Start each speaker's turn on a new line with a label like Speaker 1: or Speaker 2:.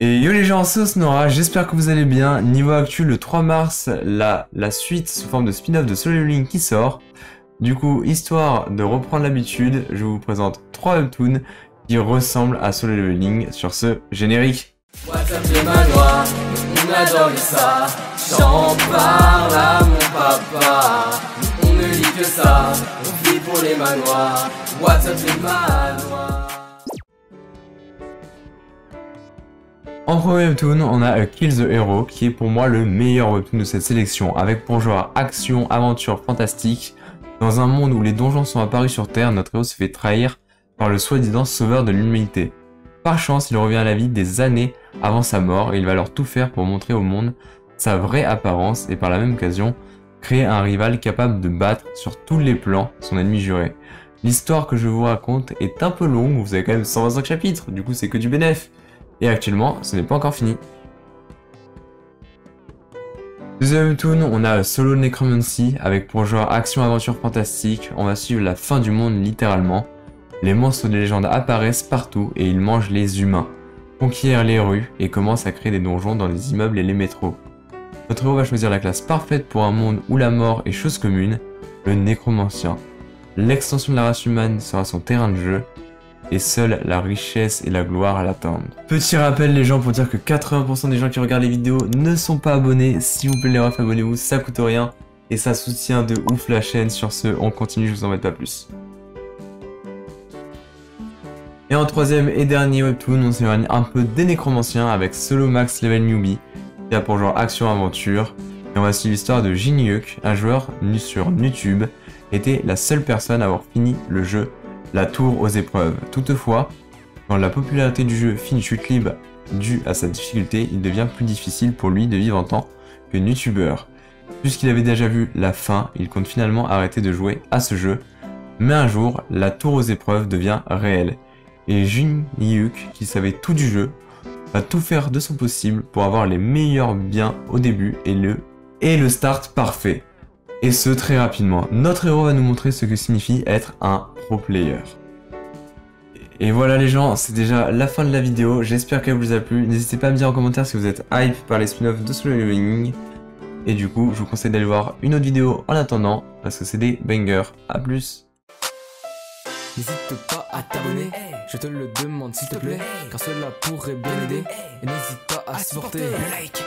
Speaker 1: Et yo les gens, c'est Osnora, j'espère que vous allez bien. Niveau actu, le 3 mars, la suite sous forme de spin-off de Solo Leveling qui sort. Du coup, histoire de reprendre l'habitude, je vous présente 3 webtoons qui ressemblent à Solo Leveling sur ce générique.
Speaker 2: What's up les manoirs, on adore ça. J'en parle à mon papa. On ne lit que ça, on vit pour les manoirs. What's up les manoirs.
Speaker 1: En premier webtoon, on a Kill the Hero, qui est pour moi le meilleur webtoon de cette sélection, avec pour joueur action, aventure, fantastique. Dans un monde où les donjons sont apparus sur Terre, notre héros se fait trahir par le soi-disant sauveur de l'humanité. Par chance, il revient à la vie des années avant sa mort et il va alors tout faire pour montrer au monde sa vraie apparence et par la même occasion, créer un rival capable de battre sur tous les plans son ennemi juré. L'histoire que je vous raconte est un peu longue, vous avez quand même 125 chapitres, du coup c'est que du bénéf. Et actuellement, ce n'est pas encore fini. Deuxième webtoon, on a Solo Necromancy, avec pour joueur action-aventure fantastique. On va suivre la fin du monde littéralement. Les monstres de légende apparaissent partout et ils mangent les humains, conquièrent les rues et commencent à créer des donjons dans les immeubles et les métros. Notre héros va choisir la classe parfaite pour un monde où la mort est chose commune, le nécromancien. L'extension de la race humaine sera son terrain de jeu, et seule la richesse et la gloire l'attendent. Petit rappel les gens pour dire que 80% des gens qui regardent les vidéos ne sont pas abonnés. S'il vous plaît les refs, abonnez-vous, ça coûte rien et ça soutient de ouf la chaîne. Sur ce, on continue, je vous embête pas plus. Et en troisième et dernier webtoon, on s'éloigne un peu des nécromanciens avec Solo Max Level Newbie, qui a pour genre action-aventure. Et on va suivre l'histoire de Jinhyuk, un joueur nu sur YouTube, était la seule personne à avoir fini le jeu La Tour aux épreuves. Toutefois, quand la popularité du jeu fait une chute libre due à sa difficulté, il devient plus difficile pour lui de vivre en tant que youtubeur. Puisqu'il avait déjà vu la fin, il compte finalement arrêter de jouer à ce jeu. Mais un jour, la Tour aux épreuves devient réelle. Et Jinhyuk, qui savait tout du jeu, va tout faire de son possible pour avoir les meilleurs biens au début et le start parfait. Et ce, très rapidement. Notre héros va nous montrer ce que signifie être un pro player. Et voilà les gens, c'est déjà la fin de la vidéo, j'espère qu'elle vous a plu. N'hésitez pas à me dire en commentaire si vous êtes hype par les spin-offs de Solo Leveling. Et du coup, je vous conseille d'aller voir une autre vidéo en attendant, parce que c'est des bangers. A plus.
Speaker 2: N'hésite pas à t'abonner, je te le demande s'il te plaît, car cela pourrait bien aider. Et n'hésite pas à supporter. Like.